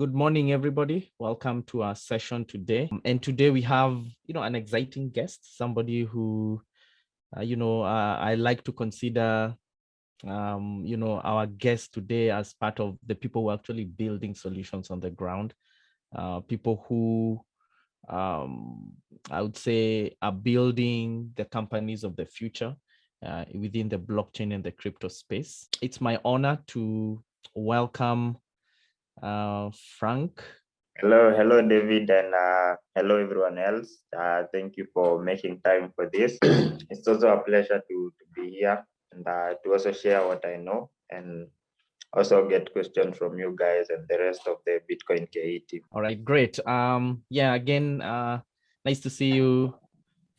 Good morning, everybody. Welcome to our session today. And today we have, an exciting guest, somebody who, I like to consider, our guest today as part of the people who are actually building solutions on the ground. People who, I would say, are building the companies of the future within the blockchain and the crypto space. It's my honor to welcome Frank. Hello, David, and hello, everyone else. Thank you for making time for this. It's also a pleasure to be here and to also share what I know and also get questions from you guys and the rest of the Bitcoin KE team. All right, great. Again, nice to see you,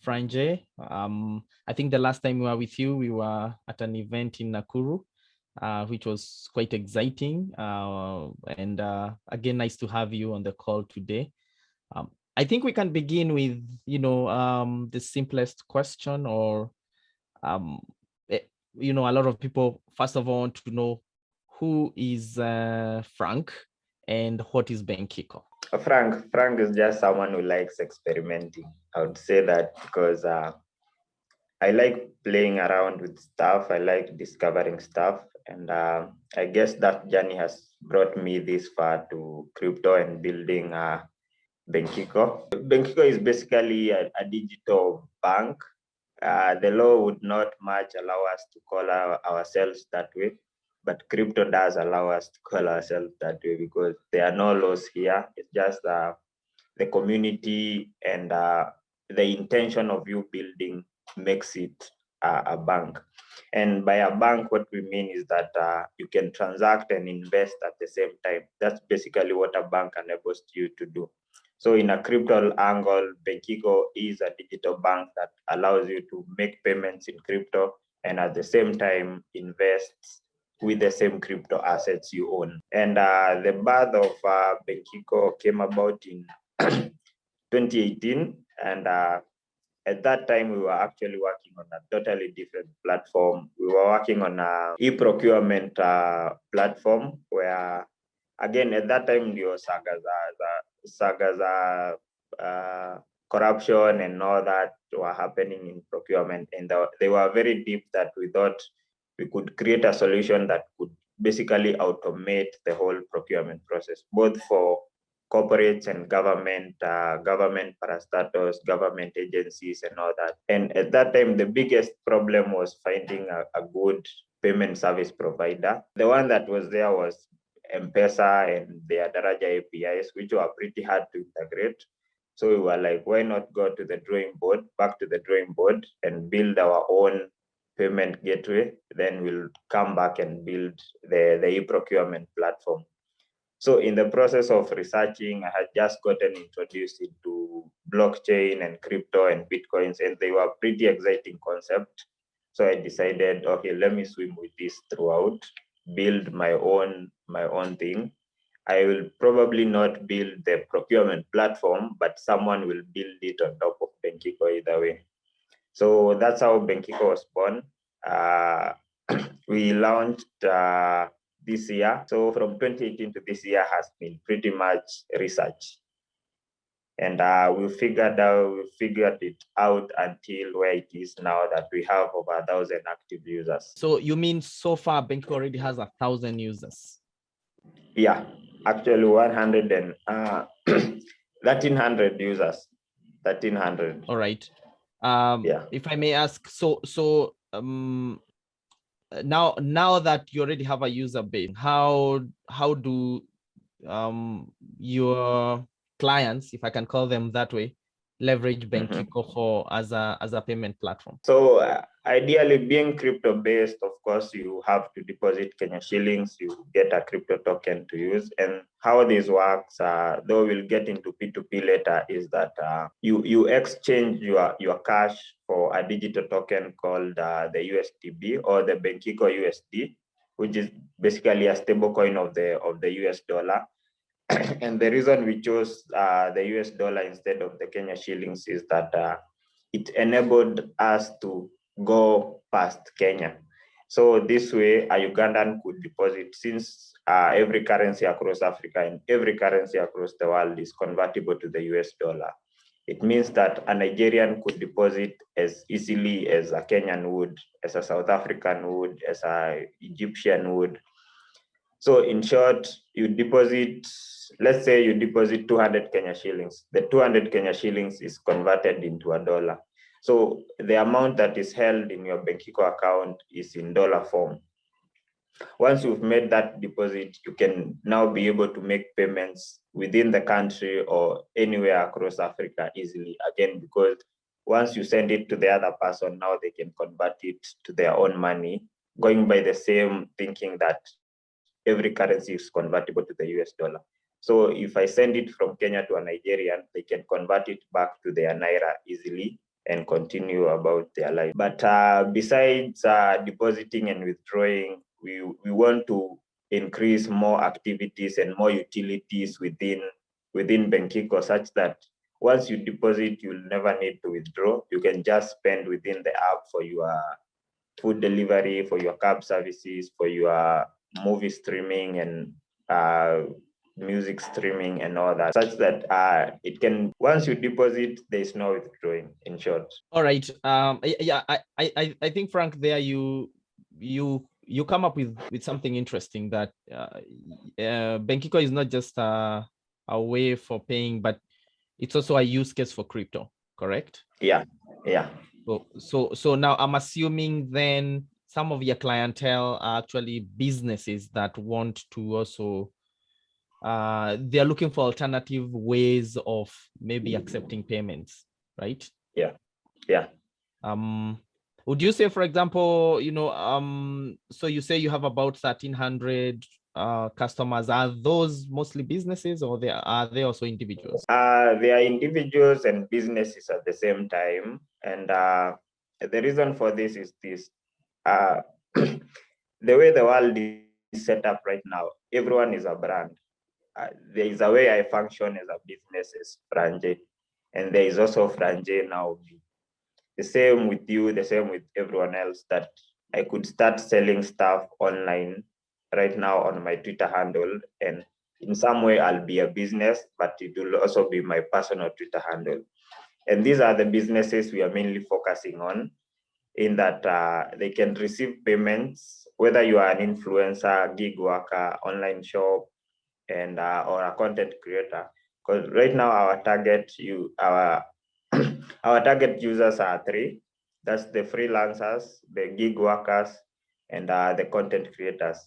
Franje. I think the last time we were with you, we were at an event in Nakuru, which was quite exciting. And again, nice to have you on the call today. I think we can begin with, the simplest question, or, a lot of people, first of all, want to know who is Frank and what is Benkiko? Frank is just someone who likes experimenting. I would say that because I like playing around with stuff. I like discovering stuff. And I guess that journey has brought me this far to crypto and building Benkiko. Benkiko is basically a digital bank. The law would not much allow us to call ourselves that way, but crypto does allow us to call ourselves that way because there are no laws here. It's just the community and the intention of you building makes it a bank. And by a bank, what we mean is that you can transact and invest at the same time. That's basically what a bank enables you to do. So in a crypto angle, Benkiko is a digital bank that allows you to make payments in crypto and at the same time invest with the same crypto assets you own. And the birth of Benkiko came about in 2018, and at that time we were actually working on a totally different platform. We were working on a e-procurement platform where, again, at that time there was sagas corruption and all that were happening in procurement, and they were very deep that we thought we could create a solution that could basically automate the whole procurement process, both for corporates and government parastatals, government agencies, and all that. And at that time, the biggest problem was finding a good payment service provider. The one that was there was M-Pesa and their Daraja APIs, which were pretty hard to integrate. So we were like, why not go to the back to the drawing board and build our own payment gateway? Then we'll come back and build the e-procurement platform. So in the process of researching, I had just gotten introduced into blockchain and crypto and Bitcoins, and they were pretty exciting concepts. So I decided, okay, let me swim with this throughout, build my own thing. I will probably not build the procurement platform, but someone will build it on top of Benkiko either way. So that's how Benkiko was born. We launched this year. So from 2018 to this year has been pretty much research. And we figured it out until where it is now that we have over 1,000 active users. So you mean so far Benkiko already has 1,000 users? Yeah, actually 1,300 users. 1,300. All right. Yeah. If I may ask, now that you already have a user base, how do your clients, if I can call them that way, leverage Benkiko as a payment platform? So ideally, being crypto based, of course, you have to deposit Kenya shillings, you get a crypto token to use. And how this works, though we'll get into P2P later, is that you exchange your cash for a digital token called the USDB or the Benkiko USD, which is basically a stable coin of the US dollar. And the reason we chose the US dollar instead of the Kenya shillings is that it enabled us to go past Kenya. So this way, a Ugandan could deposit, since every currency across Africa and every currency across the world is convertible to the US dollar. It means that a Nigerian could deposit as easily as a Kenyan would, as a South African would, as a Egyptian would. So in short, you deposit, let's say you deposit 200 Kenya shillings. The 200 Kenya shillings is converted into a dollar. So the amount that is held in your Benkiko account is in dollar form. Once you've made that deposit, you can now be able to make payments within the country or anywhere across Africa easily. Again, because once you send it to the other person, now they can convert it to their own money, going by the same thinking that every currency is convertible to the US dollar. So if I send it from Kenya to a Nigerian, they can convert it back to their Naira easily and continue about their life. But besides depositing and withdrawing, we want to increase more activities and more utilities within Benkiko, such that once you deposit, you'll never need to withdraw. You can just spend within the app for your food delivery, for your cab services, for your movie streaming and music streaming and all that, such that it can, once you deposit, there's no withdrawing, in short. All right. Yeah, I think, Frank, there you come up with something interesting, that Benkiko is not just a way for paying, but it's also a use case for crypto, correct? Yeah. So now I'm assuming then some of your clientele are actually businesses that want to also they're looking for alternative ways of maybe accepting payments, right? Yeah. Would you say, for example, so you say you have about 1,300 customers. Are those mostly businesses, or are they also individuals? They are individuals and businesses at the same time. And the reason for this is this. The way the world is set up right now, everyone is a brand. There is a way I function as a business as Franje, and there is also Franje now. The same with you, the same with everyone else, that I could start selling stuff online right now on my Twitter handle, and in some way I'll be a business, but it will also be my personal Twitter handle. And these are the businesses we are mainly focusing on, in that they can receive payments, whether you are an influencer, gig worker, online shop, and or a content creator. Because right now our target our target users are three. That's the freelancers, the gig workers, and the content creators.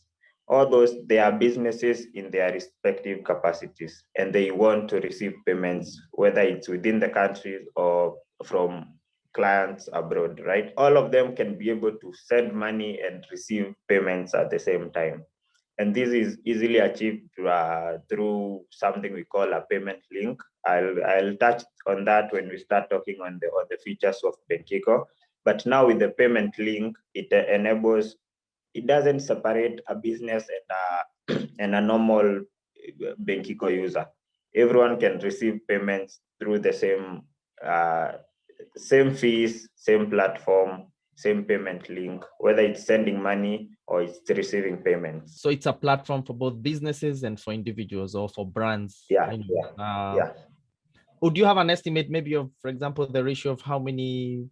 All those, they are businesses in their respective capacities, and they want to receive payments, whether it's within the country or from clients abroad, right? All of them can be able to send money and receive payments at the same time. And this is easily achieved through something we call a payment link. I'll touch on that when we start talking on the features of Benkiko. But now with the payment link, it enables, it doesn't separate a business and a normal Benkiko user. Everyone can receive payments through the same fees, same platform, same payment link, whether it's sending money or it's receiving payments. So it's a platform for both businesses and for individuals, or for brands. Yeah. Would you have an estimate, maybe, of, for example, the ratio of how many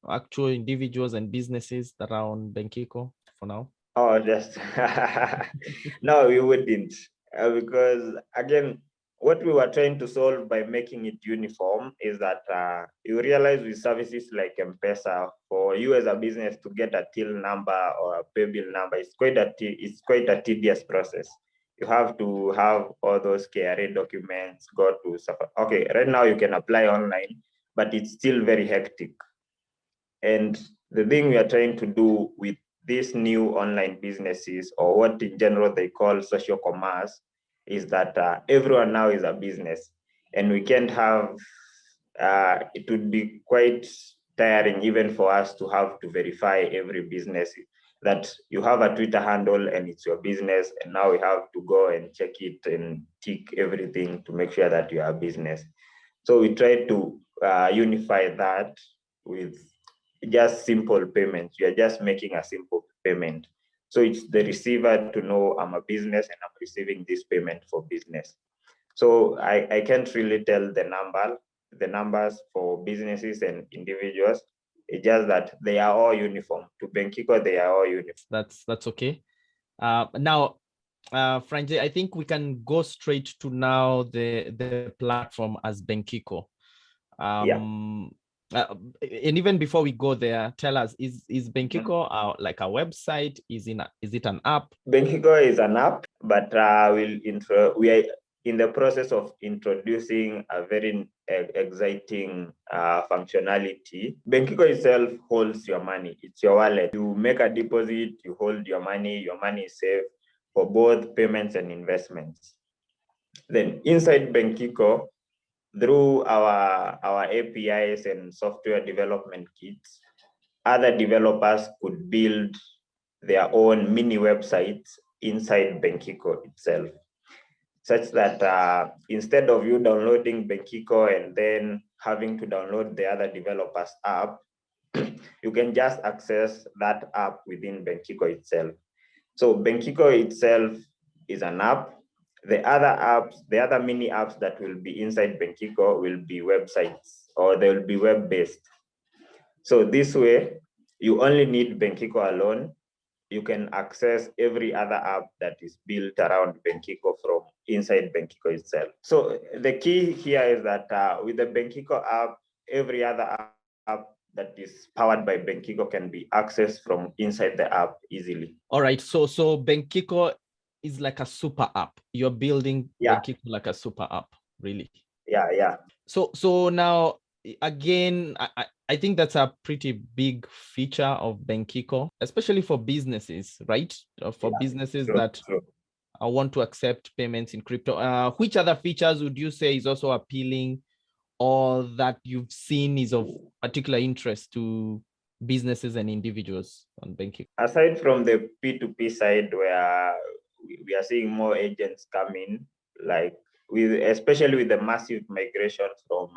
actual individuals and businesses that are on Benkiko for now? Oh, just no, we wouldn't, because again, what we were trying to solve by making it uniform is that you realize with services like M-Pesa, for you as a business to get a till number or a pay bill number, it's quite a tedious process. You have to have all those KRA documents, go to okay, right now you can apply online, but it's still very hectic. And the thing we are trying to do with these new online businesses, or what in general they call social commerce, is that everyone now is a business, and we can't have, it would be quite tiring even for us to have to verify every business, that you have a Twitter handle and it's your business, and now we have to go and check it and tick everything to make sure that you are a business. So we try to unify that with just simple payments. We are just making a simple payment. So it's the receiver to know I'm a business and I'm receiving this payment for business. So I can't really tell the numbers for businesses and individuals. It's just that they are all uniform. To Benkiko, they are all uniform. That's okay. Now, Franji, I think we can go straight to now the platform as Benkiko. And even before we go there, tell us, is Benkiko like a website? Is it an app? Benkiko is an app, but we are in the process of introducing a very exciting functionality. Benkiko itself holds your money. It's your wallet. You make a deposit, you hold your money is safe for both payments and investments. Then inside Benkiko, through our APIs and software development kits, other developers could build their own mini websites inside Benkiko itself, such that instead of you downloading Benkiko and then having to download the other developer's app, you can just access that app within Benkiko itself. So Benkiko itself is an app. The other mini apps that will be inside Benkiko will be websites, or they will be web-based. So this way, you only need Benkiko alone. You can access every other app that is built around Benkiko from inside Benkiko itself. So the key here is that with the Benkiko app, every other app that is powered by Benkiko can be accessed from inside the app easily. All right, so Benkiko is like a super app. You're building Benkiko like a super app, really. Yeah. So now, again, I think that's a pretty big feature of Benkiko, especially for businesses, right? For businesses that want to accept payments in crypto. Which other features would you say is also appealing, or that you've seen is of particular interest to businesses and individuals on Benkiko? Aside from the P2P side, where we are seeing more agents come in, like especially with the massive migration from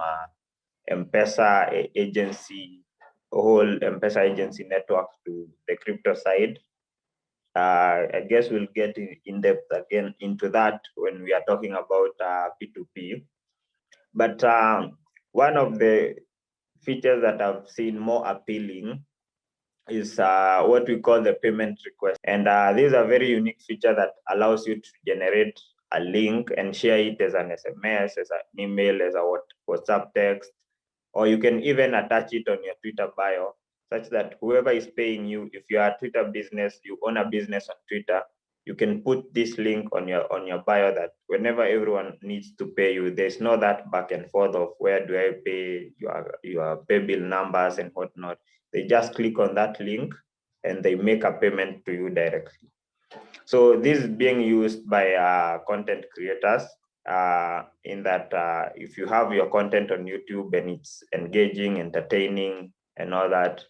M-Pesa agency, whole M-Pesa agency network to the crypto side. I guess we'll get in depth again into that when we are talking about P2P. But one of the features that I've seen more appealing is what we call the payment request. And this is a very unique feature that allows you to generate a link and share it as an SMS, as an email, as a WhatsApp text, or you can even attach it on your Twitter bio, such that whoever is paying you, if you are a Twitter business, you own a business on Twitter, you can put this link on your bio that whenever everyone needs to pay you, there's no that back and forth of where do I pay, your pay bill numbers and whatnot. They just click on that link and they make a payment to you directly. So this is being used by content creators in that if you have your content on YouTube and it's engaging, entertaining, and all that,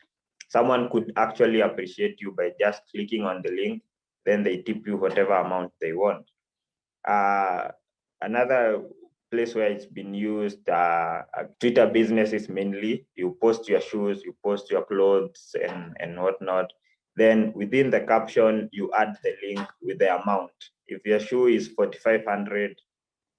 someone could actually appreciate you by just clicking on the link, then they tip you whatever amount they want. Another place where it's been used, Twitter businesses mainly, you post your shoes, you post your clothes and whatnot. Then within the caption, you add the link with the amount. If your shoe is 4,500,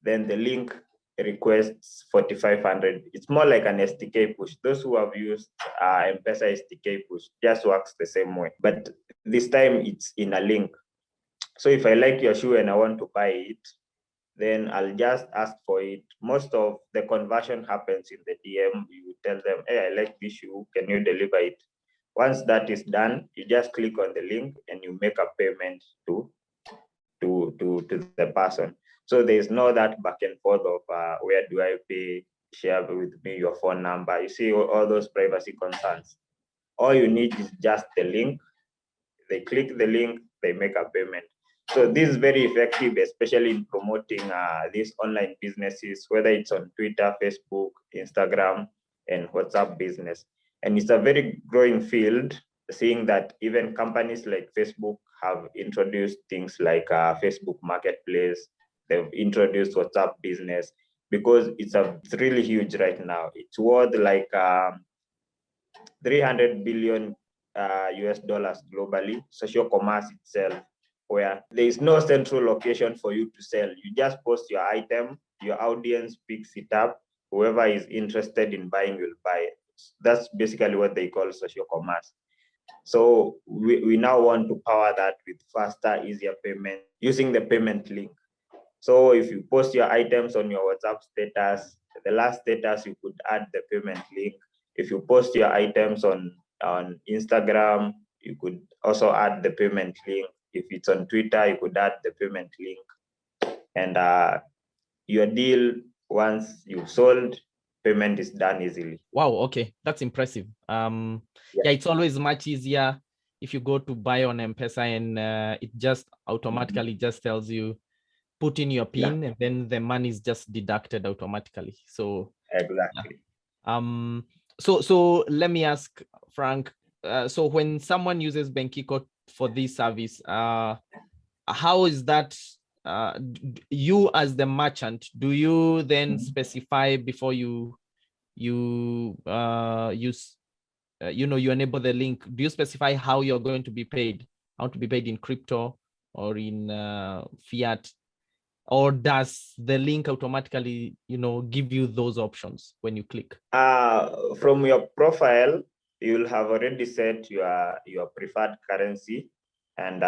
then the link requests 4,500. It's more like an SDK push. Those who have used M-Pesa SDK push just works the same way, but this time it's in a link. So if I like your shoe and I want to buy it, then I'll just ask for it. Most of the conversion happens in the DM. You tell them, hey, I like this shoe, can you deliver it? Once that is done, you just click on the link and you make a payment to the person. So there's no that back and forth of where do I pay, share with me your phone number. You see all those privacy concerns. All you need is just the link. They click the link, they make a payment. So this is very effective, especially in promoting these online businesses, whether it's on Twitter, Facebook, Instagram, and WhatsApp business. And it's a very growing field, seeing that even companies like Facebook have introduced things like Facebook Marketplace. They've introduced WhatsApp business because it's really huge right now. It's worth like 300 billion US dollars globally, social commerce itself, where there is no central location for you to sell. You just post your item, your audience picks it up, whoever is interested in buying will buy it. That's basically what they call social commerce. So we now want to power that with faster, easier payment using the payment link. So if you post your items on your WhatsApp status, the last status, you could add the payment link. If you post your items on Instagram, you could also add the payment link. If it's on Twitter, you could add the payment link. And your deal, once you've sold, payment is done easily. Wow, okay, that's impressive. Yeah, it's always much easier if you go to buy on M-Pesa and it just automatically just tells you put in your PIN and then the money is just deducted automatically. So exactly. So let me ask Frank. So when someone uses Benkiko for this service, how is that? You as the merchant, do you then specify before you use you enable the link? Do you specify how you're going to be paid? How to be paid in crypto or in fiat? Or does the link automatically, give you those options when you click? From your profile, you'll have already set your preferred currency, and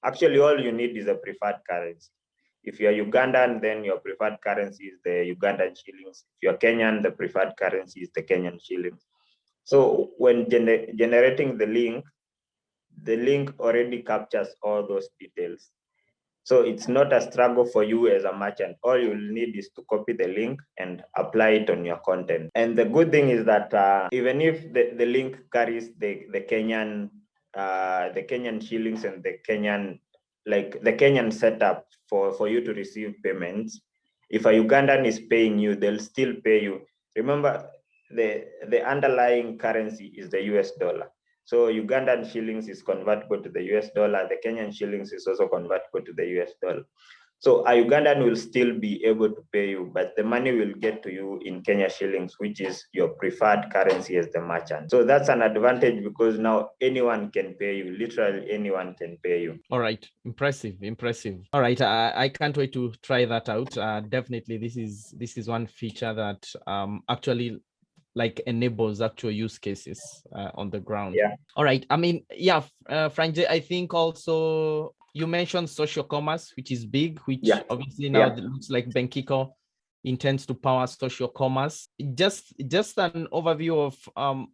actually all you need is a preferred currency. If you're Ugandan, then your preferred currency is the Ugandan shillings. If you're Kenyan, the preferred currency is the Kenyan shillings. So when generating the link already captures all those details. So it's not a struggle for you as a merchant. All you'll need is to copy the link and apply it on your content. And the good thing is that even if the link carries the Kenyan shillings and the Kenyan setup for you to receive payments, if a Ugandan is paying you, they'll still pay you. Remember, the underlying currency is the US dollar. So Ugandan shillings is convertible to the US dollar. The Kenyan shillings is also convertible to the US dollar. So a Ugandan will still be able to pay you, but the money will get to you in Kenya shillings, which is your preferred currency as the merchant. So that's an advantage because now anyone can pay you. Literally anyone can pay you. All right. Impressive. All right. I can't wait to try that out. Definitely, this is one feature that actually enables actual use cases on the ground. Yeah. All right. I mean, yeah, Franje, I think also you mentioned social commerce, which is big, which obviously now looks like Benkiko intends to power social commerce. Just an overview of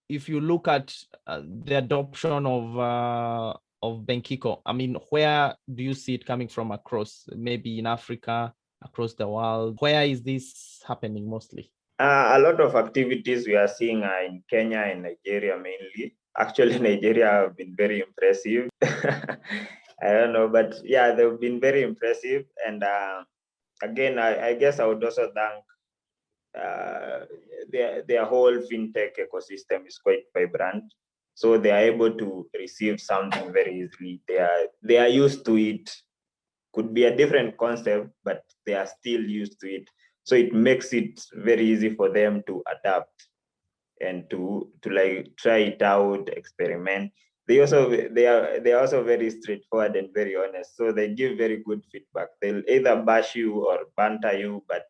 if you look at the adoption of Benkiko, I mean, where do you see it coming from across, maybe in Africa, across the world? Where is this happening mostly? A lot of activities we are seeing are in Kenya and Nigeria mainly. Actually, Nigeria have been very impressive. I don't know, but yeah, they've been very impressive. And again, I guess I would also thank their whole fintech ecosystem is quite vibrant. So they are able to receive something very easily. They are used to it. Could be a different concept, but they are still used to it. So it makes it very easy for them to adapt and to try it out, experiment. They are also very straightforward and very honest. So they give very good feedback. They'll either bash you or banter you, but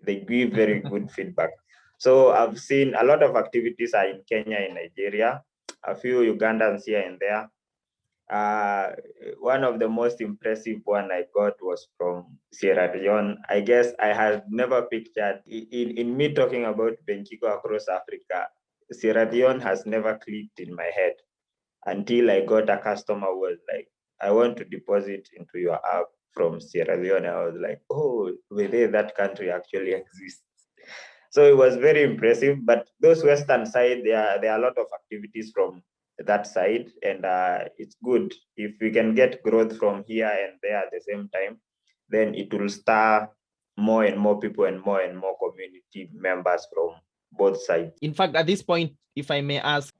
they give very good feedback. So I've seen a lot of activities are in Kenya and Nigeria, a few Ugandans here and there. One of the most impressive one I got was from Sierra Leone. I guess I had never pictured in me talking about Benkiko across Africa. Sierra Leone has never clicked in my head until I got a customer who was like, I want to deposit into your app from Sierra Leone. I was like, oh, whether that country actually exists. So it was very impressive. But those Western side, there are a lot of activities from that side, and it's good if we can get growth from here and there at the same time, then it will stir more and more people and more community members from both sides. In fact, at this point, if I may ask,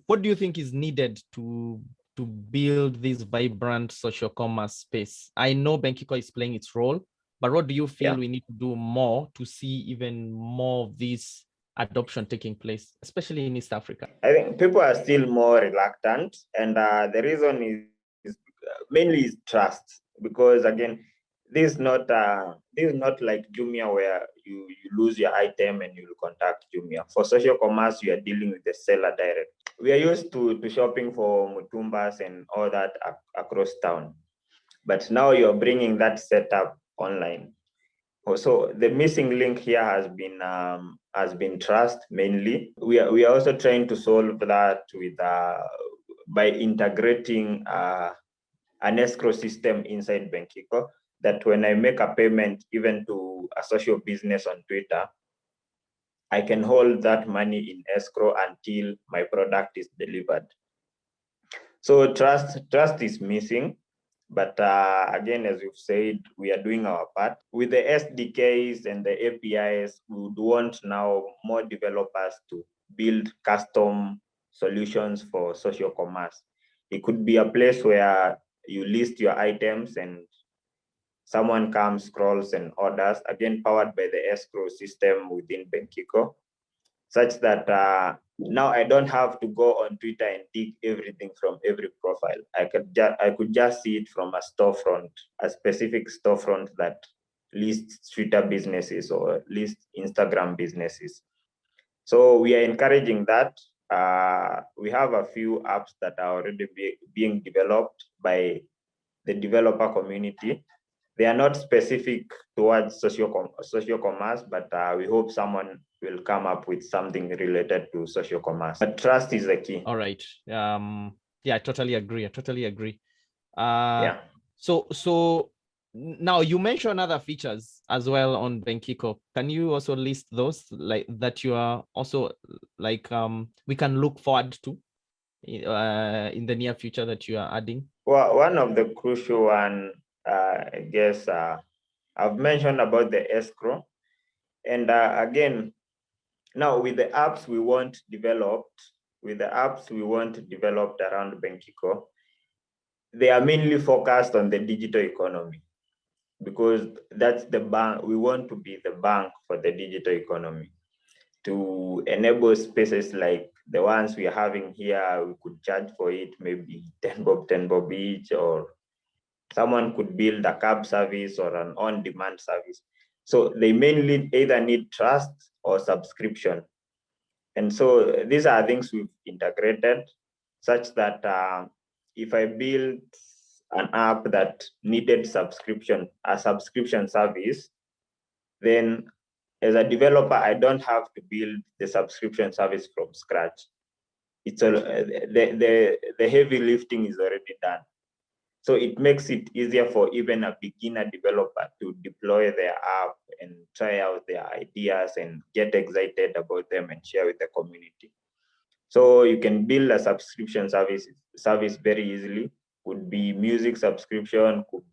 what do you think is needed to build this vibrant social commerce space? I know Benkiko is playing its role, but what do you feel we need to do more to see even more of these adoption taking place, especially in East Africa? I think people are still more reluctant, and the reason is mainly is trust. Because again, this is not like Jumia where you lose your item and you will contact Jumia. For social commerce, you are dealing with the seller direct. We are used to shopping for mutumbas and all that across town, but now you're bringing that setup online. So the missing link here has been trust mainly. We are also trying to solve that with by integrating an escrow system inside Benkiko, that when I make a payment even to a social business on Twitter, I can hold that money in escrow until my product is delivered. So trust is missing. But again, as you've said, we are doing our part. With the SDKs and the APIs, we would want now more developers to build custom solutions for social commerce. It could be a place where you list your items and someone comes, scrolls, and orders, again, powered by the escrow system within Benkiko, such that now I don't have to go on Twitter and dig everything from every profile. I could just see it from a storefront, a specific storefront that lists Twitter businesses or lists Instagram businesses. So we are encouraging that. We have a few apps that are already being developed by the developer community. They are not specific towards social commerce, but we hope someone will come up with something related to social commerce. But trust is the key. All right. Yeah, I totally agree. Yeah. So now you mentioned other features as well on Benkiko. Can you also list those like that you are also like we can look forward to in the near future that you are adding? Well, one of the crucial one, I guess, I've mentioned about the escrow, and again, now with the apps we want developed, around Benkiko, they are mainly focused on the digital economy, because that's the bank. We want to be the bank for the digital economy, to enable spaces like the ones we are having here. We could charge for it, maybe 10 bob each, or someone could build a cab service or an on-demand service. So they mainly either need trust or subscription. And so these are things we've integrated, such that if I build an app that needed a subscription service, then as a developer, I don't have to build the subscription service from scratch. It's all, the heavy lifting is already done. So it makes it easier for even a beginner developer to deploy their app and try out their ideas and get excited about them and share with the community. So you can build a subscription service very easily. Could be music subscription, could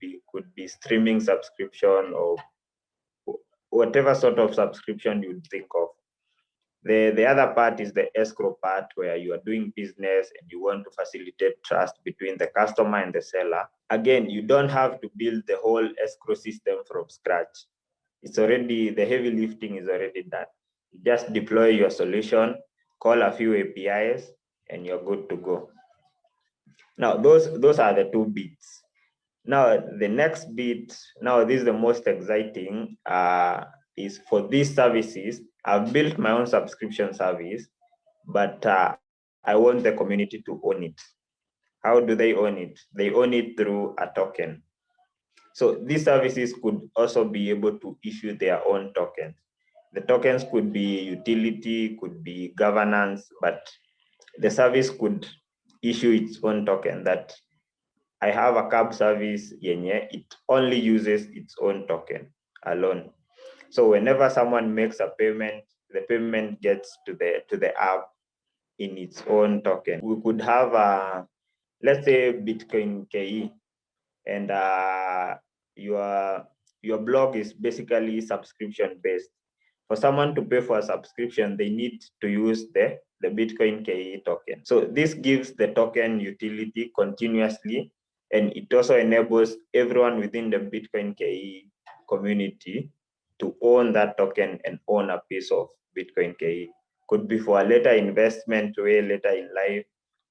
be streaming subscription, or whatever sort of subscription you'd think of. The other part is the escrow part, where you are doing business and you want to facilitate trust between the customer and the seller. Again, you don't have to build the whole escrow system from scratch. The heavy lifting is already done. You just deploy your solution, call a few APIs, and you're good to go. Now, those are the two bits. Now, the next bit, now this is the most exciting, is for these services. I've built my own subscription service, but I want the community to own it. How do they own it? They own it through a token. So these services could also be able to issue their own tokens. The tokens could be utility, could be governance, but the service could issue its own token. That I have a cab service, it only uses its own token alone. So whenever someone makes a payment, the payment gets to the app in its own token. We could have let's say Bitcoin KE, and your blog is basically subscription based. For someone to pay for a subscription, they need to use the Bitcoin KE token. So this gives the token utility continuously, and it also enables everyone within the Bitcoin KE community to own that token and own a piece of Bitcoin KE. Could be for a later investment way later in life,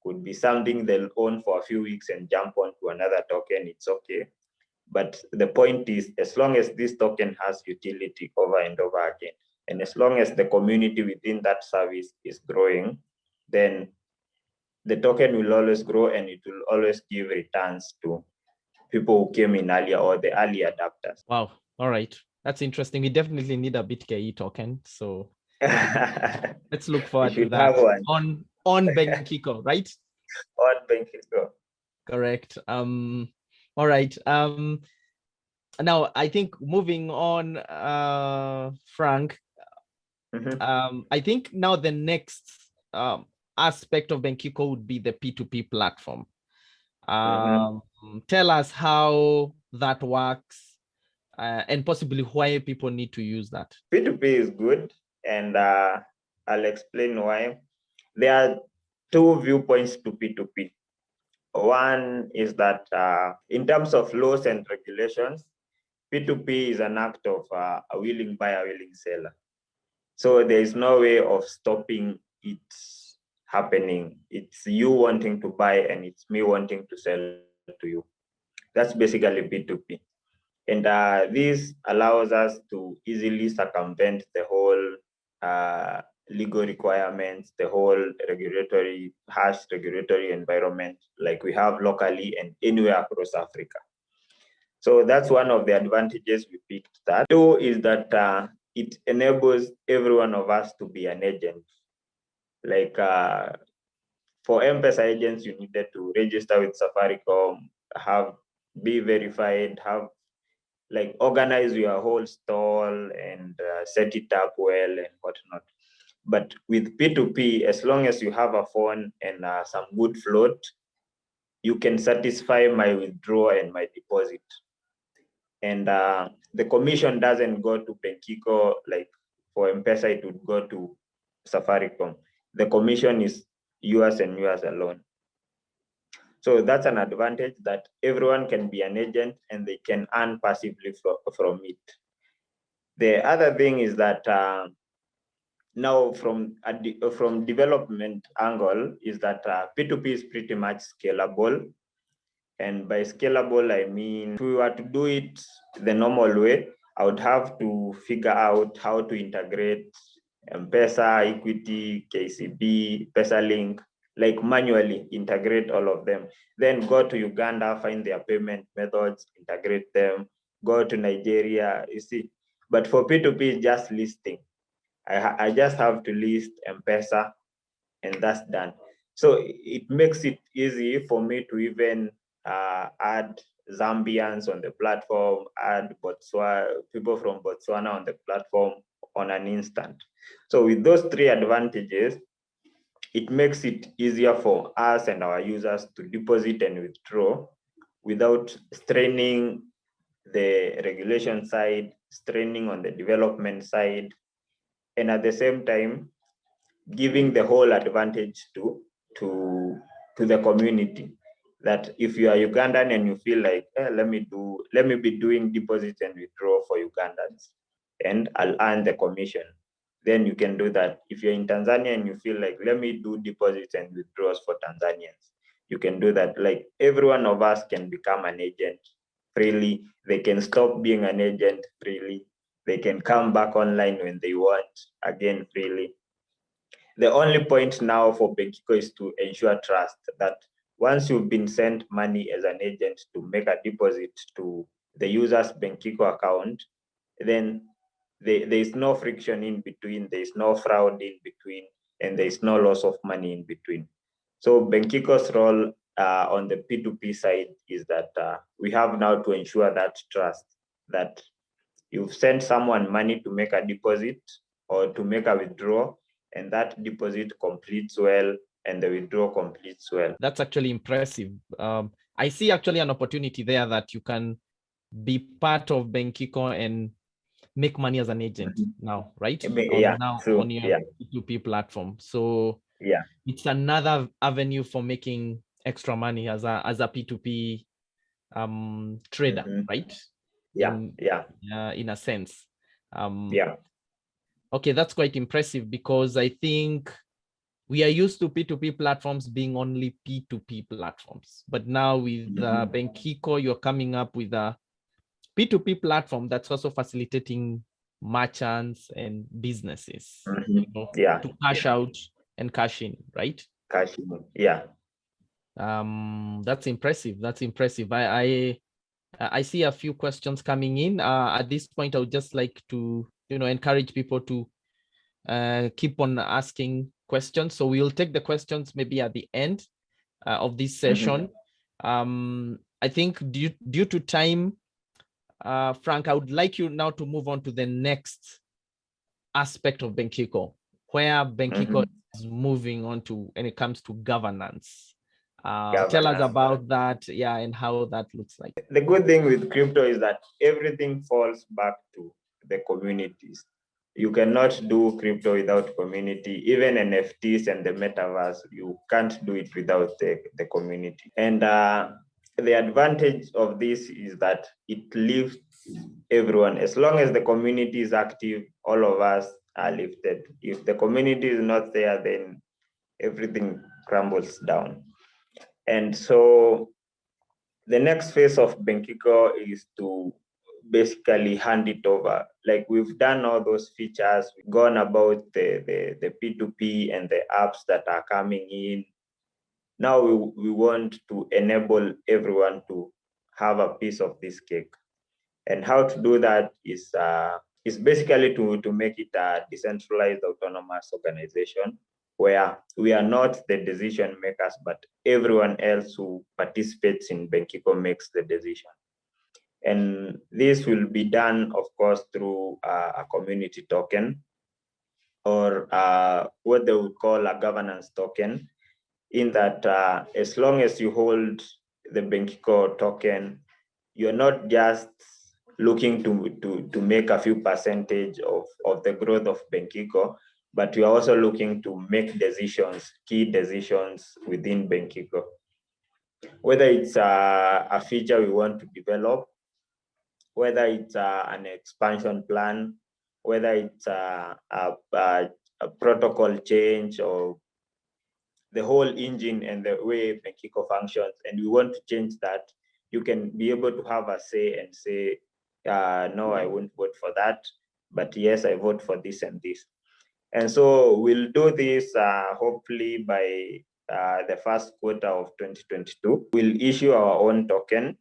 could be something they'll own for a few weeks and jump on to another token, it's okay. But the point is, as long as this token has utility over and over again, and as long as the community within that service is growing, then the token will always grow and it will always give returns to people who came in earlier or the early adapters. Wow. All right. That's interesting. We definitely need a BitKE token. So let's look forward to should that have one on Benkiko, right? on Benkiko. Correct. All right. Now I think moving on, Frank, I think now the next aspect of Benkiko would be the P2P platform. Tell us how that works and possibly why people need to use that. P2P is good, and I'll explain why. There are two viewpoints to P2P. One is that in terms of laws and regulations, P2P is an act of a willing buyer, willing seller. So there is no way of stopping it happening. It's you wanting to buy and it's me wanting to sell to you. That's basically P2P. And this allows us to easily circumvent the whole legal requirements, the whole harsh regulatory environment like we have locally and anywhere across Africa. So that's one of the advantages we picked that. Two is that it enables every one of us to be an agent. Like for M-Pesa agents, you needed to register with Safaricom, be verified, organize your whole stall and set it up well and whatnot. But with P2P, as long as you have a phone and some good float, you can satisfy my withdrawal and my deposit. And the commission doesn't go to Benkiko, like for M-Pesa, it would go to Safaricom. The commission is yours and yours alone. So that's an advantage that everyone can be an agent and they can earn passively from it. The other thing is that now from development angle is that P2P is pretty much scalable. And by scalable, I mean, if we were to do it the normal way, I would have to figure out how to integrate M-Pesa, Equity, KCB, PesaLink, like manually integrate all of them. Then go to Uganda, find their payment methods, integrate them, go to Nigeria, you see. But for P2P, just listing. I just have to list M-Pesa and that's done. So it makes it easy for me to even add Zambians on the platform, add people from Botswana on the platform on an instant. So with those three advantages, it makes it easier for us and our users to deposit and withdraw without straining the regulation side, straining on the development side, and at the same time, giving the whole advantage to the community. That if you are Ugandan and you feel like, let me be doing deposit and withdraw for Ugandans and I'll earn the commission, then you can do that. If you're in Tanzania and you feel like, let me do deposits and withdrawals for Tanzanians, you can do that. Like every one of us can become an agent freely. They can stop being an agent freely. They can come back online when they want, again, freely. The only point now for Benkiko is to ensure trust, that once you've been sent money as an agent to make a deposit to the user's Benkiko account, then there is no friction in between, there is no fraud in between, and there is no loss of money in between. So Benkiko's role on the P2P side is that we have now to ensure that trust, that you've sent someone money to make a deposit or to make a withdrawal, and that deposit completes well and the withdrawal completes well. That's actually impressive. I see actually an opportunity there that you can be part of Benkiko and make money as an agent now, right? On your P2P platform. So yeah, it's another avenue for making extra money as a P2P trader, right? In a sense. Yeah. Okay, that's quite impressive, because I think we are used to P2P platforms being only P2P platforms. But now with Benkiko, you're coming up with a P2P platform that's also facilitating merchants and businesses, Yeah, to cash out and cash in, right? cash in. Yeah. That's impressive. That's impressive. I see a few questions coming in. At this point, I would just like to, encourage people to keep on asking questions. So we'll take the questions maybe at the end of this session. I think due to time, Frank, I would like you now to move on to the next aspect of Benkiko, where Benkiko is moving on to when it comes to governance. Tell us about that, yeah, and how that looks like. The good thing with crypto is that everything falls back to the communities. You cannot do crypto without community. Even NFTs and the metaverse, you can't do it without the community. And the advantage of this is that it lifts everyone. As long as the community is active, all of us are lifted. If the community is not there, then everything crumbles down. And so the next phase of Benkiko is to basically hand it over. Like, we've done all those features, we've gone about the P2P and the apps that are coming in. Now we want to enable everyone to have a piece of this cake. And how to do that is basically to make it a decentralized autonomous organization, where we are not the decision makers, but everyone else who participates in Benkiko makes the decision. And this will be done, of course, through a community token, or what they would call a governance token, in that as long as you hold the Benkiko token, you're not just looking to make a few percentage of the growth of Benkiko, but we are also looking to make decisions, key decisions within Benkiko. Whether it's a feature we want to develop, whether it's an expansion plan, whether it's a protocol change, or the whole engine and the way Benkiko functions, and we want to change that, you can be able to have a say and say, no, I won't vote for that, but yes, I vote for this and this. And so we'll do this hopefully by the first quarter of 2022. We'll issue our own token.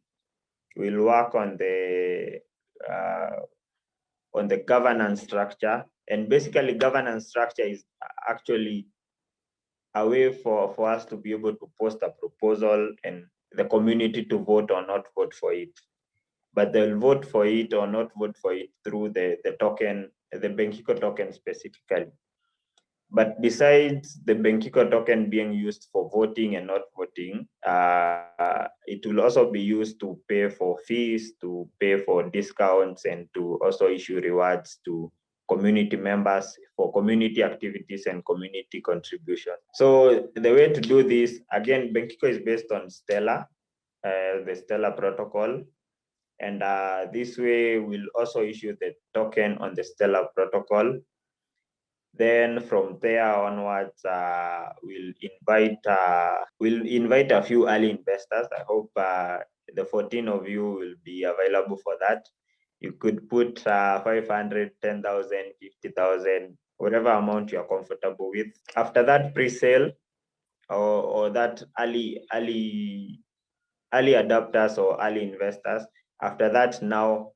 We'll work on the governance structure. And basically, governance structure is actually a way for us to be able to post a proposal and the community to vote or not vote for it. But they'll vote for it or not vote for it through the token, the Benkiko token specifically. But besides the Benkiko token being used for voting and not voting, it will also be used to pay for fees, to pay for discounts, and to also issue rewards to community members for community activities and community contribution. So the way to do this, again, Benkiko is based on Stellar, the Stellar protocol. And this way we'll also issue the token on the Stellar protocol. Then from there onwards, we'll invite a few early investors. I hope the 14 of you will be available for that. You could put 500, 10,000, 50,000, whatever amount you're comfortable with. After that pre-sale or that early adopters or early investors, after that, now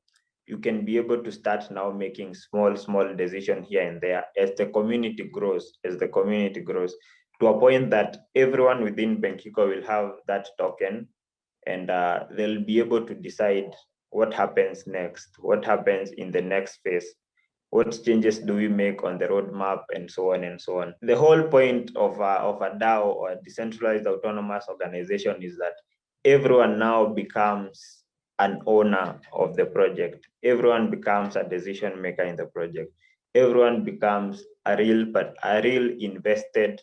you can be able to start now making small decisions here and there as the community grows, to a point that everyone within Benkiko will have that token, and they'll be able to decide what happens next, what happens in the next phase, what changes do we make on the roadmap, and so on and so on. The whole point of a DAO, or a decentralized autonomous organization, is that everyone now becomes an owner of the project. Everyone becomes a decision maker in the project. Everyone becomes a real invested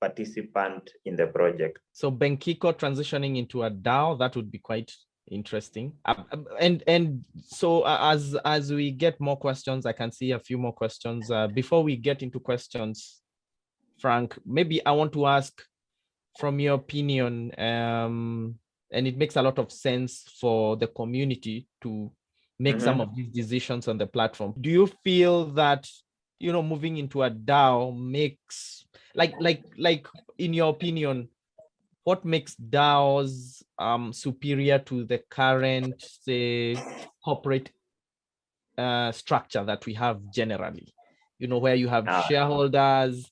participant in the project. So Benkiko transitioning into a DAO, that would be quite Interesting. And so as we get more questions, I can see a few more questions. Before we get into questions, Frank, maybe I want to ask from your opinion, and it makes a lot of sense for the community to make some of these decisions on the platform. Do you feel that, moving into a DAO makes, like in your opinion, what makes DAOs superior to the current, say, corporate structure that we have generally? Where you have shareholders,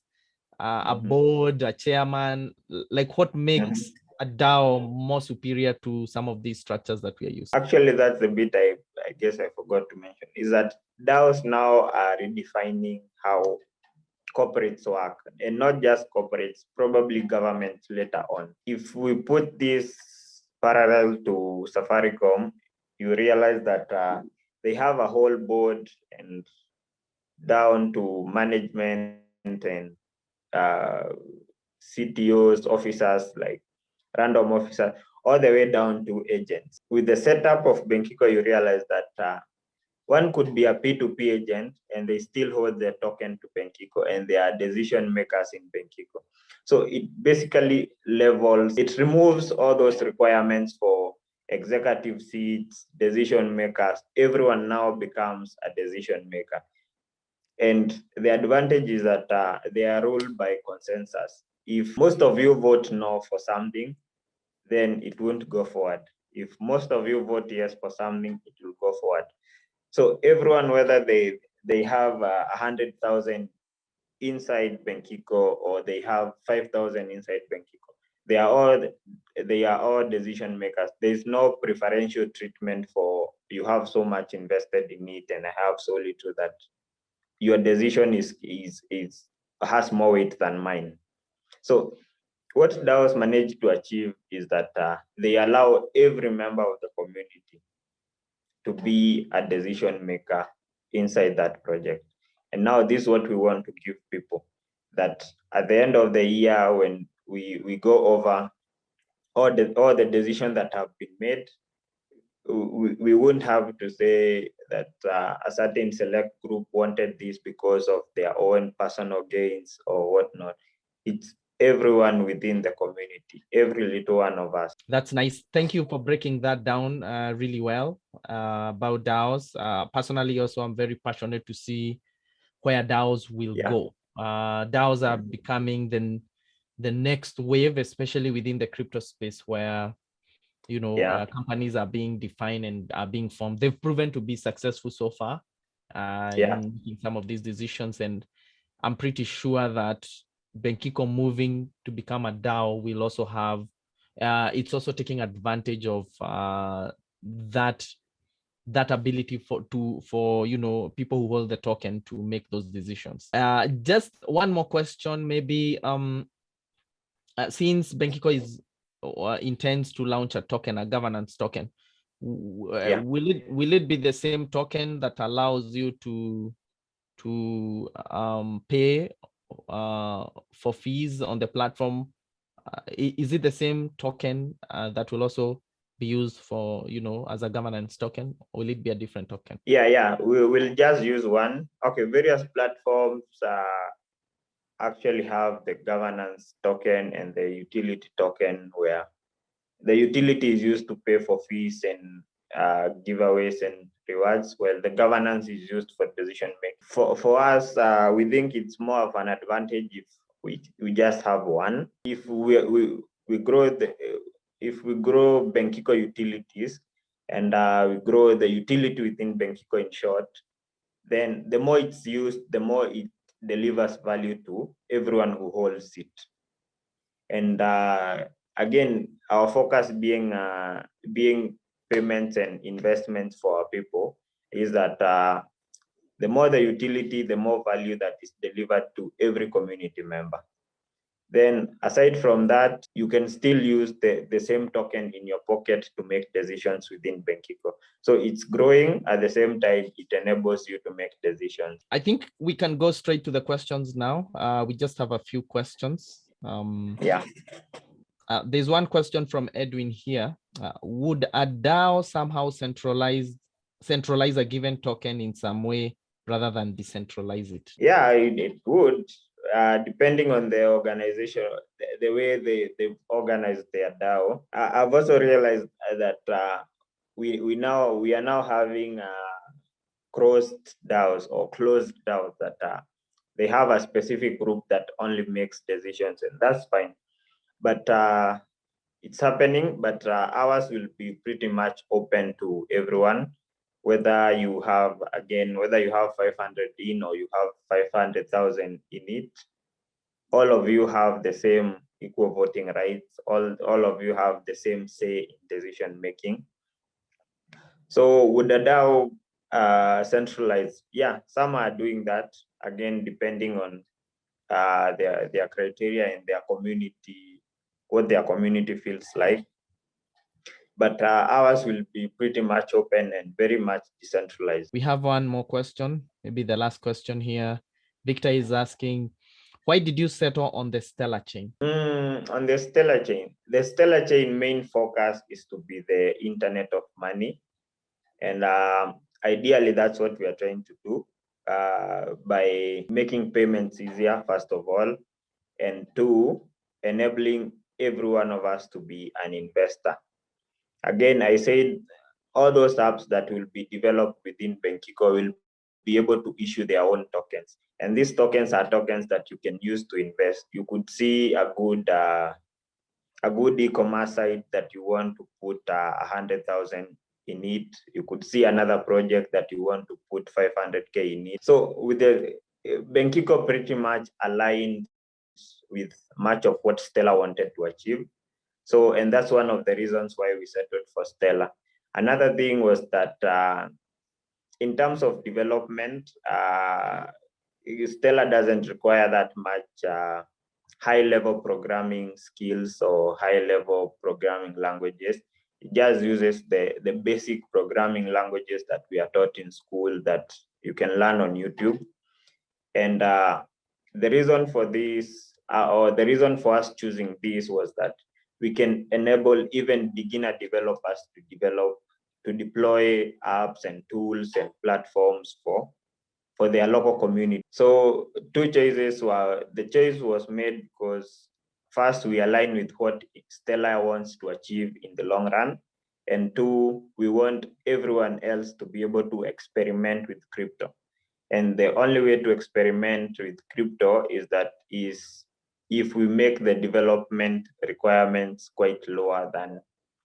a board, a chairman. Like, what makes a DAO more superior to some of these structures that we are using? Actually, that's the bit I guess I forgot to mention, is that DAOs now are redefining how corporates work, and not just corporates, probably governments later on. If we put this parallel to Safaricom, you realize that they have a whole board and down to management and CTOs, officers, like random officers, all the way down to agents. With the setup of Benkiko, you realize that one could be a P2P agent and they still hold their token to Benkiko and they are decision makers in Benkiko. So it basically it removes all those requirements for executive seats, decision makers. Everyone now becomes a decision maker. And the advantage is that they are ruled by consensus. If most of you vote no for something, then it won't go forward. If most of you vote yes for something, it will go forward. So everyone, whether they have 100,000 inside Benkiko or they have 5,000 inside Benkiko, they are all decision makers. There's no preferential treatment for you have so much invested in it and I have so little that your decision has more weight than mine. So what DAOs manage to achieve is that they allow every member of the community to be a decision maker inside that project. And now this is what we want to give people, that at the end of the year, when we go over all the decisions that have been made, we wouldn't have to say that a certain select group wanted this because of their own personal gains or whatnot. It's everyone within the community, every little one of us. That's nice. Thank you for breaking that down really well about DAOs. Personally, also, I'm very passionate to see where DAOs will go. DAOs are becoming the next wave, especially within the crypto space, where companies are being defined and are being formed. They've proven to be successful so far in making some of these decisions, and I'm pretty sure that Benkiko moving to become a DAO will also have. It's also taking advantage of that ability for people who hold the token to make those decisions. Just one more question, maybe. Since Benkiko intends to launch a token, a governance token, will it be the same token that allows you to pay for fees on the platform? Is it the same token that will also be used for, as a governance token, or will it be a different token? Yeah, we will just use one. Okay, various platforms actually have the governance token and the utility token, where the utility is used to pay for fees and giveaways and rewards, while the governance is used for decision making. For us, we think it's more of an advantage if we just have one. If we grow if we grow Benkiko utilities and we grow the utility within Benkiko, in short, then the more it's used, the more it delivers value to everyone who holds it. And again, our focus being payments and investments for our people is that the more the utility, the more value that is delivered to every community member. Then aside from that, you can still use the same token in your pocket to make decisions within Benkiko. So it's growing, at the same time, it enables you to make decisions. I think we can go straight to the questions now. We just have a few questions. There's one question from Edwin here. Would a DAO somehow centralize a given token in some way rather than decentralize it? Yeah, it would, depending on the organization, the way they organize their DAO. I've also realized that we are now having closed DAOs or closed DAOs that they have a specific group that only makes decisions, and that's fine. But it's happening, but ours will be pretty much open to everyone, whether you have 500 in or you have 500,000 in it. All of you have the same equal voting rights. All of you have the same say in decision making. So would the DAO centralize? Yeah, some are doing that, again, depending on their criteria and their community, what their community feels like. But ours will be pretty much open and very much decentralized. We have one more question, maybe the last question here. Victor is asking, why did you settle on the Stellar chain? On the Stellar chain main focus is to be the internet of money. And ideally, that's what we are trying to do by making payments easier, first of all, and two, enabling every one of us to be an investor. Again, I said all those apps that will be developed within Benkiko will be able to issue their own tokens. And these tokens are tokens that you can use to invest. You could see a good e-commerce site that you want to put 100,000 in it. You could see another project that you want to put 500K in it. So with the Benkiko pretty much aligned with much of what Stella wanted to achieve. So, and that's one of the reasons why we settled for Stella. Another thing was that in terms of development, Stella doesn't require that much high-level programming skills or high-level programming languages. It just uses the basic programming languages that we are taught in school that you can learn on YouTube. And the reason for this, or the reason for us choosing this, was that we can enable even beginner developers to deploy apps and tools and platforms for their local community. So the choice was made because first, we align with what Stella wants to achieve in the long run. And two, we want everyone else to be able to experiment with crypto. And the only way to experiment with crypto is if we make the development requirements quite lower than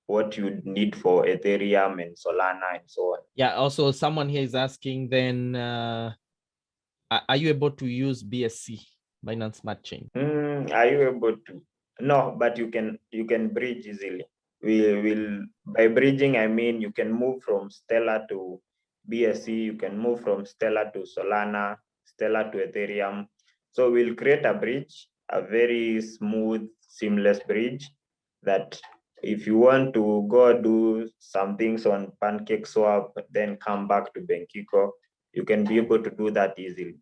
what you need for Ethereum and Solana and so on. Yeah, also someone here is asking then, are you able to use BSC Finance Matching? Are you able to? No, but you can bridge easily. By bridging, I mean you can move from Stellar to BSC, you can move from Stellar to Solana, Stellar to Ethereum. So we'll create a bridge, a very smooth, seamless bridge that if you want to go do some things on PancakeSwap, then come back to Benkiko, you can be able to do that easily.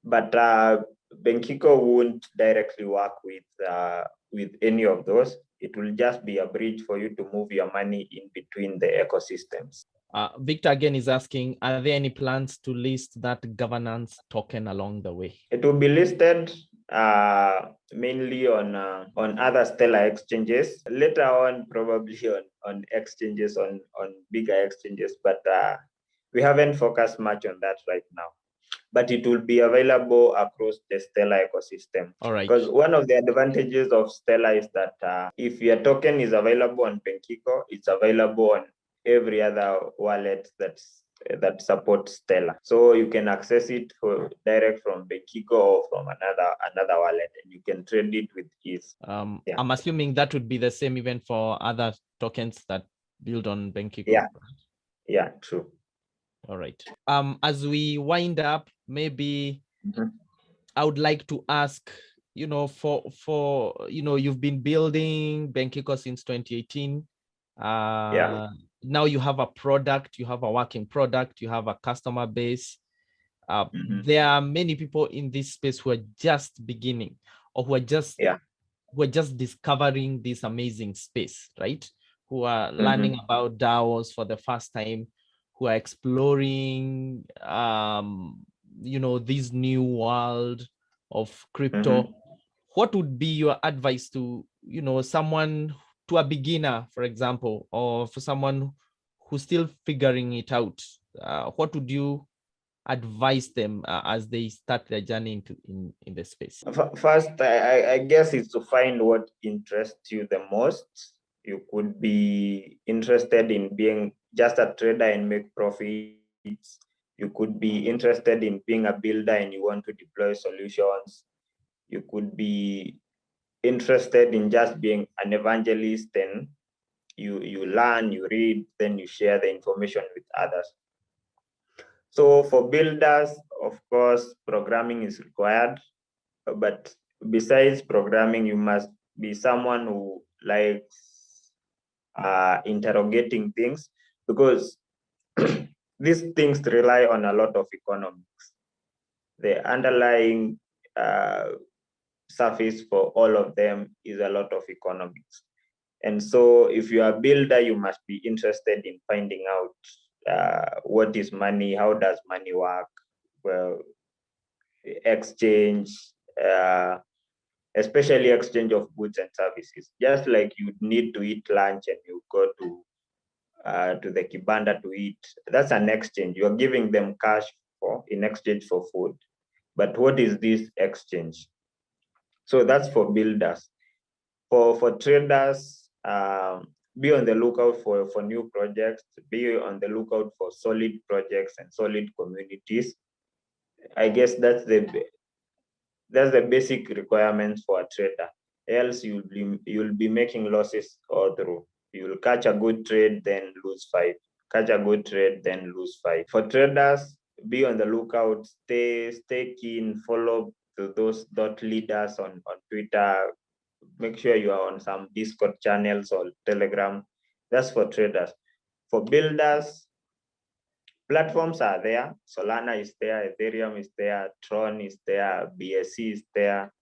But Benkiko won't directly work with any of those. It will just be a bridge for you to move your money in between the ecosystems. Victor again is asking, are there any plans to list that governance token along the way? It will be listed mainly on other Stellar exchanges, later on probably on exchanges, on bigger exchanges, but we haven't focused much on that right now. But it will be available across the Stellar ecosystem. All right. Because one of the advantages of Stellar is that if your token is available on Benkiko, it's available on every other wallet that supports Stellar. So you can access it direct from Benkiko or from another wallet, and you can trade it with ease. Yeah. I'm assuming that would be the same even for other tokens that build on Benkiko. Yeah, true. All right. As we wind up, maybe I would like to ask, for you've been building Benkiko since 2018. Now you have a product, you have a working product, you have a customer base. There are many people in this space who are just beginning or who are just who are just discovering this amazing space, right? Who are learning Mm-hmm. about DAOs for the first time, who are exploring, this new world of crypto. Mm-hmm. What would be your advice to, someone, to a beginner, for example, or for someone who's still figuring it out? What would you advise them as they start their journey in the space? First, I guess it's to find what interests you the most. You could be interested in being just a trader and make profits. You could be interested in being a builder and you want to deploy solutions. You could be interested in just being an evangelist and you learn, you read, then you share the information with others. So for builders, of course, programming is required. But besides programming, you must be someone who likes interrogating things, because these things rely on a lot of economics. The underlying surface for all of them is a lot of economics. And so if you are a builder, you must be interested in finding out what is money, how does money work, well, exchange, uh, especially exchange of goods and services. Just like you need to eat lunch and you go to the kibanda to eat, that's an exchange. You are giving them cash for in exchange for food. But what is this exchange? So that's for builders. For traders, be on the lookout for new projects. Be on the lookout for solid projects and solid communities. I guess that's the basic requirements for a trader. Else you'll be making losses all through. You'll catch a good trade, then lose five. Catch a good trade, then lose five. For traders, be on the lookout. Stay keen. Follow those dot leaders on Twitter. Make sure you are on some Discord channels or Telegram. That's for traders. For builders, platforms are there. Solana is there, Ethereum is there, Tron is there, BSC is there.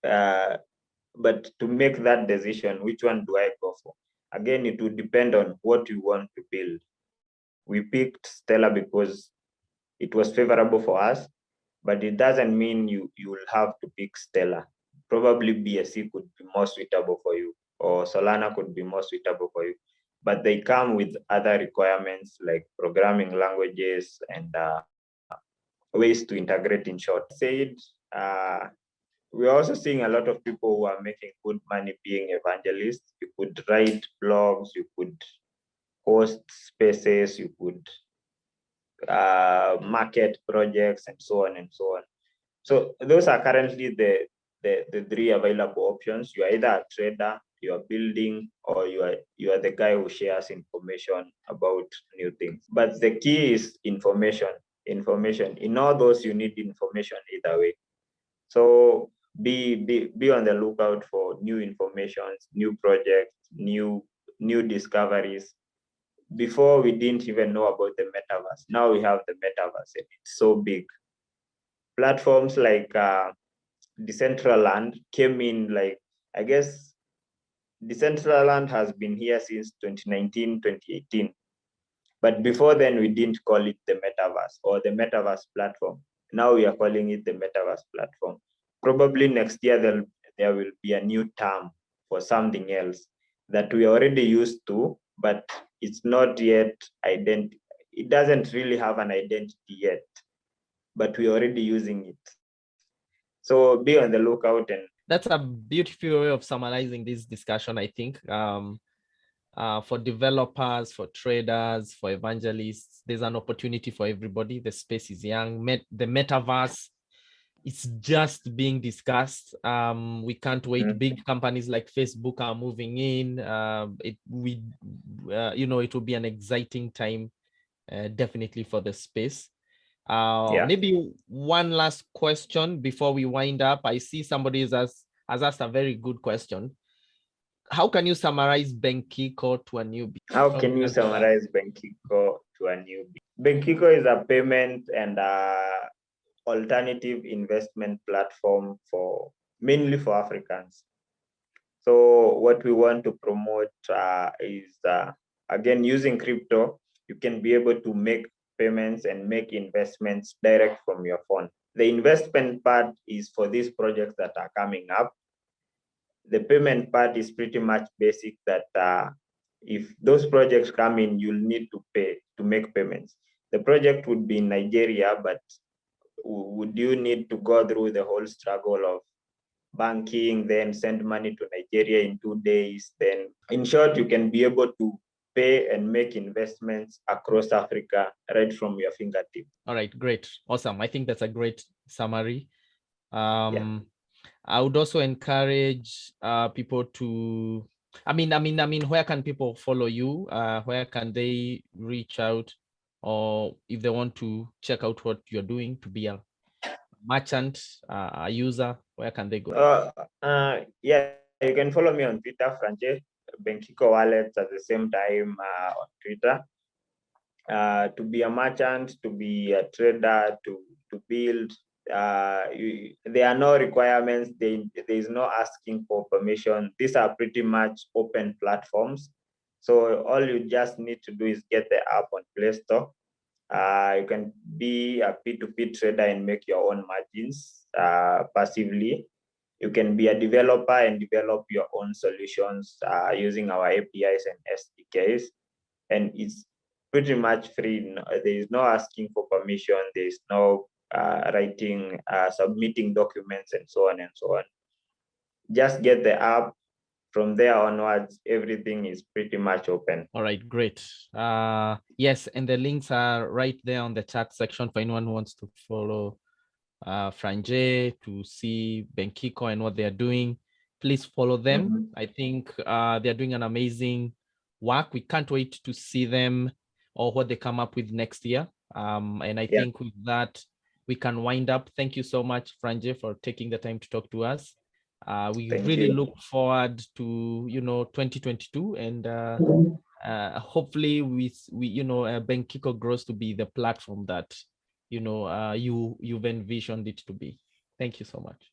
But to make that decision, which one do I go for? Again, it would depend on what you want to build. We picked Stellar because it was favorable for us, but it doesn't mean you will have to pick Stellar. Probably BSC could be more suitable for you, or Solana could be more suitable for you. But they come with other requirements like programming languages and ways to integrate in short. Said, we're also seeing a lot of people who are making good money being evangelists. You could write blogs, you could host spaces, you could market projects, and so on and so on. So those are currently the three available options. You are either a trader, you are building, or you are the guy who shares information about new things. But the key is information. Information. In all those, you need information either way. So be on the lookout for new informations, new projects, new discoveries. Before we didn't even know about the metaverse. Now we have the metaverse and it's so big. Platforms like Decentraland came in, like, I guess Decentraland has been here since 2019, 2018. But before then, we didn't call it the metaverse or the metaverse platform. Now we are calling it the metaverse platform. Probably next year, there will be a new term for something else that we already used to, but it's not yet it doesn't really have an identity yet, but we're already using it. So be on the lookout. And That's a beautiful way of summarizing this discussion, I think. For developers, for traders, for evangelists, there's an opportunity for everybody. The space is young. The metaverse, it's just being discussed. We can't wait. Big companies like Facebook are moving in. It will be an exciting time, definitely, for the space. Maybe one last question before we wind up. I see somebody has asked a very good question. How can you summarize Benkiko to a newbie? How can you summarize Benkiko to a newbie? Benkiko is a payment and alternative investment platform mainly for Africans. So what we want to promote is, again, using crypto, you can be able to make payments and make investments direct from your phone. The investment part is for these projects that are coming up. The payment part is pretty much basic, that if those projects come in, you'll need to pay to make payments. The project would be in Nigeria, but would you need to go through the whole struggle of banking, then send money to Nigeria in 2 days? Then, in short, you can be able to pay and make investments across Africa right from your fingertip. All right, great. Awesome. I think that's a great summary. Yeah. I would also encourage people to, where can people follow you? Where can they reach out? Or if they want to check out what you're doing to be a merchant, a user, where can they go? Yeah, you can follow me on Twitter, Franche, Benkiko Wallets at the same time on Twitter. To be a merchant, to be a trader, to build, there are no requirements. There is no asking for permission. These are pretty much open platforms. So all you just need to do is get the app on Play Store. You can be a P2P trader and make your own margins passively. You can be a developer and develop your own solutions using our APIs and SDKs. And it's pretty much free. There is no asking for permission. There is no writing, submitting documents, and so on and so on. Just get the app. From there onwards, everything is pretty much open. All right, great. Yes, and the links are right there on the chat section for anyone who wants to follow Franje, to see Benkiko and what they're doing. Please follow them. Mm-hmm. I think they're doing an amazing work. We can't wait to see them or what they come up with next year. And I think with that, we can wind up. Thank you so much, Franje, for taking the time to talk to us. We really look forward to 2022, and hopefully Benkiko grows to be the platform that you've envisioned it to be. Thank you so much.